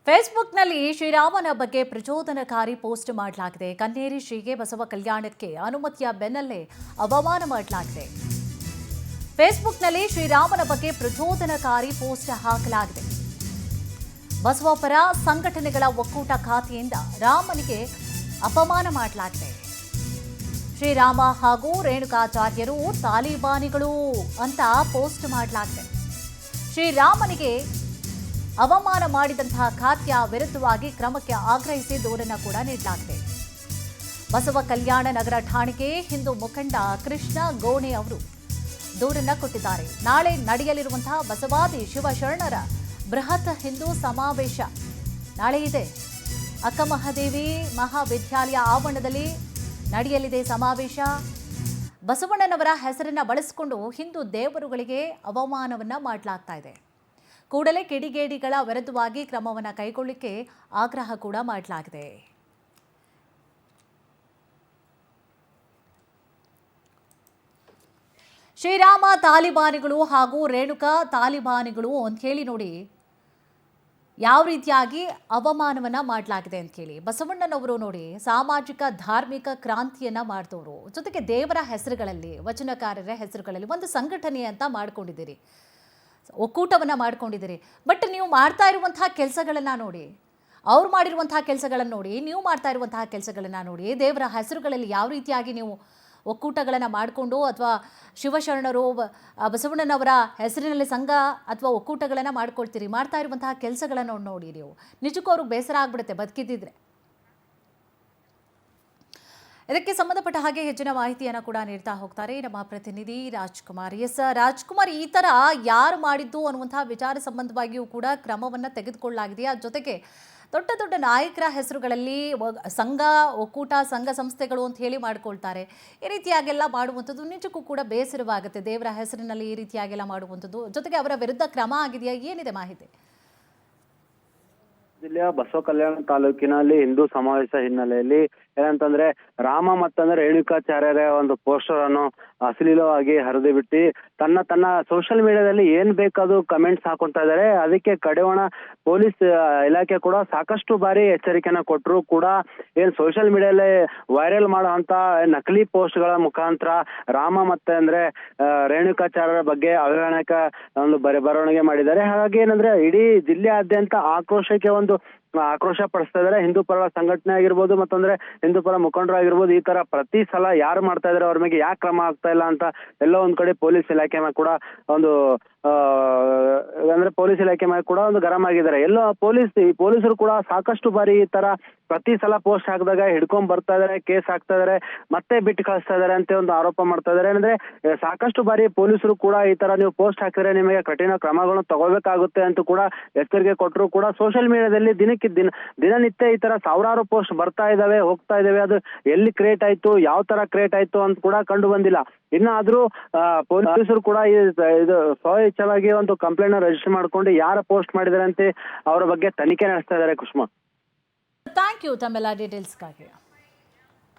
ಫೇಸ್ಬುಕ್ನಲ್ಲಿ ಶ್ರೀರಾಮನ ಬಗ್ಗೆ ಪ್ರಚೋದನಕಾರಿ ಪೋಸ್ಟ್ ಮಾಡಲಾಗಿದೆ. ಕನ್ನೇರಿ ಶ್ರೀಗೆ ಬಸವ ಕಲ್ಯಾಣಕ್ಕೆ ಅನುಮತಿಯ ಬೆನ್ನಲ್ಲೇ ಅವಮಾನ ಮಾಡಲಾಗಿದೆ. ಫೇಸ್ಬುಕ್ನಲ್ಲಿ ಶ್ರೀರಾಮನ ಬಗ್ಗೆ ಪ್ರಚೋದನಕಾರಿ ಪೋಸ್ಟ್ ಹಾಕಲಾಗಿದೆ. ಬಸವ ಪರ ಸಂಘಟನೆಗಳ ಒಕ್ಕೂಟ ಖಾತೆಯಿಂದ ರಾಮನಿಗೆ ಅಪಮಾನ ಮಾಡಲಾಗಿದೆ. ಶ್ರೀರಾಮ ಹಾಗೂ ರೇಣುಕಾಚಾರ್ಯರು ತಾಲಿಬಾನಿಗಳು ಅಂತ ಪೋಸ್ಟ್ ಮಾಡಲಾಗಿದೆ. ಶ್ರೀರಾಮನಿಗೆ ಅವಮಾನ ಮಾಡಿದಂತಹ ಖಾತೆಯ ವಿರುದ್ಧವಾಗಿ ಕ್ರಮಕ್ಕೆ ಆಗ್ರಹಿಸಿ ದೂರನ್ನು ಕೂಡ ನೀಡಲಾಗಿದೆ. ಬಸವ ಕಲ್ಯಾಣ ನಗರ ಠಾಣೆಗೆ ಹಿಂದೂ ಮುಖಂಡ ಕೃಷ್ಣ ಗೋಣೆ ಅವರು ದೂರನ್ನು ಕೊಟ್ಟಿದ್ದಾರೆ. ನಾಳೆ ನಡೆಯಲಿರುವಂತಹ ಬಸವಾದಿ ಶಿವಶರಣರ ಬೃಹತ್ ಹಿಂದೂ ಸಮಾವೇಶ ನಾಳೆ ಇದೆ. ಅಕ್ಕಮಹಾದೇವಿ ಮಹಾವಿದ್ಯಾಲಯ ಆವರಣದಲ್ಲಿ ನಡೆಯಲಿದೆ ಸಮಾವೇಶ. ಬಸವಣ್ಣನವರ ಹೆಸರನ್ನ ಬಳಸಿಕೊಂಡು ಹಿಂದೂ ದೇವರುಗಳಿಗೆ ಅವಮಾನವನ್ನ ಮಾಡಲಾಗ್ತಾ ಇದೆ. ಕೂಡಲೇ ಕಿಡಿಗೇಡಿಗಳ ವಿರುದ್ಧವಾಗಿ ಕ್ರಮವನ್ನು ಕೈಗೊಳ್ಳಲಿಕ್ಕೆ ಆಗ್ರಹ ಕೂಡ ಮಾಡಲಾಗಿದೆ. ಶ್ರೀರಾಮ ತಾಲಿಬಾನಿಗಳು ಹಾಗೂ ರೇಣುಕಾ ತಾಲಿಬಾನಿಗಳು ಅಂತ ಹೇಳಿ ನೋಡಿ ಯಾವ ರೀತಿಯಾಗಿ ಅವಮಾನವನ್ನ ಮಾಡಲಾಗಿದೆ ಅಂತ ಹೇಳಿ. ಬಸವಣ್ಣನವರು ನೋಡಿ ಸಾಮಾಜಿಕ ಧಾರ್ಮಿಕ ಕ್ರಾಂತಿಯನ್ನ ಮಾಡಿದವರು, ಜೊತೆಗೆ ದೇವರ ಹೆಸರುಗಳಲ್ಲಿ ವಚನಕಾರರ ಹೆಸರುಗಳಲ್ಲಿ ಒಂದು ಸಂಘಟನೆ ಅಂತ ಮಾಡ್ಕೊಂಡಿದ್ದೀರಿ, ಒಕ್ಕೂಟವನ್ನು ಮಾಡ್ಕೊಂಡಿದ್ದೀರಿ. ಬಟ್ ನೀವು ಮಾಡ್ತಾ ಇರುವಂತಹ ಕೆಲಸಗಳನ್ನು ನೋಡಿ, ಅವ್ರು ಮಾಡಿರುವಂತಹ ಕೆಲಸಗಳನ್ನು ನೋಡಿ, ನೀವು ಮಾಡ್ತಾ ಇರುವಂತಹ ಕೆಲಸಗಳನ್ನು ನೋಡಿ, ದೇವರ ಹೆಸರುಗಳಲ್ಲಿ ಯಾವ ರೀತಿಯಾಗಿ ನೀವು ಒಕ್ಕೂಟಗಳನ್ನು ಮಾಡಿಕೊಂಡು ಅಥವಾ ಶಿವಶರಣರು ಬಸವಣ್ಣನವರ ಹೆಸರಿನಲ್ಲಿ ಸಂಘ ಅಥವಾ ಒಕ್ಕೂಟಗಳನ್ನು ಮಾಡ್ಕೊಳ್ತೀರಿ, ಮಾಡ್ತಾ ಇರುವಂತಹ ಕೆಲಸಗಳನ್ನು ನೋಡಿ ನೀವು ನಿಜಕ್ಕೂ ಅವ್ರಿಗೆ ಬೇಸರ ಆಗ್ಬಿಡುತ್ತೆ ಬದುಕಿದ್ದಿದ್ರೆ. ಇದಕ್ಕೆ ಸಂಬಂಧಪಟ್ಟ ಹಾಗೆ ಹೆಚ್ಚಿನ ಮಾಹಿತಿಯನ್ನು ಕೂಡ ನೀಡ್ತಾ ಹೋಗ್ತಾರೆ ನಮ್ಮ ಪ್ರತಿನಿಧಿ ರಾಜ್ಕುಮಾರ್. ಎಸ್ ರಾಜ್ಕುಮಾರ್, ಈ ಥರ ಯಾರು ಮಾಡಿದ್ದು ಅನ್ನುವಂತಹ ವಿಚಾರ ಸಂಬಂಧವಾಗಿಯೂ ಕೂಡ ಕ್ರಮವನ್ನು ತೆಗೆದುಕೊಳ್ಳಲಾಗಿದೆಯಾ? ಜೊತೆಗೆ ದೊಡ್ಡ ದೊಡ್ಡ ನಾಯಕರ ಹೆಸರುಗಳಲ್ಲಿ ಸಂಘ ಒಕ್ಕೂಟ ಸಂಘ ಸಂಸ್ಥೆಗಳು ಅಂತ ಹೇಳಿ ಮಾಡ್ಕೊಳ್ತಾರೆ. ಈ ರೀತಿಯಾಗೆಲ್ಲ ಮಾಡುವಂಥದ್ದು ನಿಜಕ್ಕೂ ಕೂಡ ಬೇಸರವಾಗುತ್ತೆ. ದೇವರ ಹೆಸರಿನಲ್ಲಿ ಈ ರೀತಿಯಾಗೆಲ್ಲ ಮಾಡುವಂಥದ್ದು, ಜೊತೆಗೆ ಅವರ ವಿರುದ್ಧ ಕ್ರಮ ಆಗಿದೆಯಾ? ಏನಿದೆ ಮಾಹಿತಿ? ಜಿಲ್ಲೆಯ ಬಸವ ಕಲ್ಯಾಣ ತಾಲೂಕಿನಲ್ಲಿ ಹಿಂದೂ ಸಮಾವೇಶ ಹಿನ್ನೆಲೆಯಲ್ಲಿ ಏನಂತಂದ್ರೆ ರಾಮ ಮತ್ತಂದ್ರೆ ರೇಣುಕಾಚಾರ್ಯರ ಒಂದು ಪೋಸ್ಟರ್ ಅನ್ನು ಅಶ್ಲೀಲವಾಗಿ ಹರಿದು ಬಿಟ್ಟು ತನ್ನ ಸೋಷಿಯಲ್ ಮೀಡಿಯಾದಲ್ಲಿ ಏನ್ ಬೇಕಾದ್ರೂ ಕಮೆಂಟ್ಸ್ ಹಾಕೊಂತಾ ಇದಾರೆ. ಅದಕ್ಕೆ ಕಡೆವಣ ಪೊಲೀಸ್ ಇಲಾಖೆ ಕೂಡ ಸಾಕಷ್ಟು ಬಾರಿ ಎಚ್ಚರಿಕೆನ ಕೊಟ್ಟರು ಕೂಡ ಏನ್ ಸೋಷಿಯಲ್ ಮೀಡಿಯಾದಲ್ಲಿ ವೈರಲ್ ಮಾಡುವಂತ ನಕಲಿ ಪೋಸ್ಟ್ ಗಳ ಮುಖಾಂತರ ರಾಮ ಮತ್ತೆ ಅಂದ್ರೆ ರೇಣುಕಾಚಾರ್ಯರ ಬಗ್ಗೆ ಅವಹೇಳನಕ ಒಂದು ಬರವಣಿಗೆ ಮಾಡಿದ್ದಾರೆ. ಹಾಗಾಗಿ ಏನಂದ್ರೆ ಇಡೀ ಜಿಲ್ಲೆಯಾದ್ಯಂತ ಆಕ್ರೋಶಕ್ಕೆ ಆಕ್ರೋಶ ಪಡಿಸ್ತಾ ಇದಾರೆ. ಹಿಂದೂ ಪರ ಸಂಘಟನೆ ಆಗಿರ್ಬೋದು, ಮತ್ತಂದ್ರೆ ಹಿಂದೂ ಪರ ಮುಖಂಡರು ಆಗಿರ್ಬೋದು. ಈ ತರ ಪ್ರತಿ ಸಲ ಯಾರು ಮಾಡ್ತಾ ಇದಾರೆ ಅವ್ರ ಮೇಲೆ ಯಾಕೆ ಕ್ರಮ ಆಗ್ತಾ ಇಲ್ಲ ಅಂತ ಎಲ್ಲೋ ಒಂದ್ ಕಡೆ ಪೊಲೀಸ್ ಇಲಾಖೆ ಮೇಲೆ ಕೂಡ ಒಂದು ಪೊಲೀಸ್ ಇಲಾಖೆ ಮೇಲೆ ಕೂಡ ಒಂದು ಗರಂ ಆಗಿದ್ದಾರೆ. ಎಲ್ಲೋ ಪೊಲೀಸರು ಕೂಡ ಸಾಕಷ್ಟು ಬಾರಿ ಈ ತರ ಪ್ರತಿ ಸಲ ಪೋಸ್ಟ್ ಹಾಕಿದಾಗ ಹಿಡ್ಕೊಂಡ್ ಬರ್ತಾ ಇದಾರೆ, ಕೇಸ್ ಹಾಕ್ತಾ ಇದಾರೆ, ಮತ್ತೆ ಬಿಟ್ಟು ಕಳಿಸ್ತಾ ಇದಾರೆ ಅಂತ ಒಂದು ಆರೋಪ ಮಾಡ್ತಾ ಇದಾರೆ. ಅಂದ್ರೆ ಸಾಕಷ್ಟು ಬಾರಿ ಪೊಲೀಸರು ಕೂಡ ಈ ತರ ನೀವು ಪೋಸ್ಟ್ ಹಾಕಿದ್ರೆ ನಿಮಗೆ ಕಠಿಣ ಕ್ರಮಗಳನ್ನು ತಗೋಬೇಕಾಗುತ್ತೆ ಅಂತ ಕೂಡ ಎಚ್ಚರಿಕೆ ಕೊಟ್ಟರು ಕೂಡ ಸೋಷಿಯಲ್ ಮೀಡಿಯಾದಲ್ಲಿ ದಿನನಿತ್ಯ ಈ ತರ ಸಾವಿರಾರು ಪೋಸ್ಟ್ ಬರ್ತಾ ಇದಾವೆ, ಹೋಗ್ತಾ ಇದಾವೆ. ಅದು ಎಲ್ಲಿ ಕ್ರಿಯೇಟ್ ಆಯ್ತು, ಯಾವ ತರ ಕ್ರಿಯೇಟ್ ಆಯ್ತು ಅಂತ ಕೂಡ ಕಂಡು ಬಂದಿಲ್ಲ. ಇನ್ನಾದ್ರೂ ಪೊಲೀಸರು ಕೂಡ ಇದು ಸ್ವಇಚ್ಛವಾಗಿ ಒಂದು ಕಂಪ್ಲೇಂಟ್ ರಿಜಿಸ್ಟರ್ ಮಾಡ್ಕೊಂಡು ಯಾರ ಪೋಸ್ಟ್ ಮಾಡಿದಾರೆ ಅಂತ ಅವರ ಬಗ್ಗೆ ತನಿಖೆ ನಡೆಸ್ತಾ ಇದಾರೆ. ಕುಷ್ಮಾ, ಥ್ಯಾಂಕ್ ಯು ತಮ್ಮೆಲ್ಲ ಡೀಟೇಲ್ಸ್ಗಾಗಿ.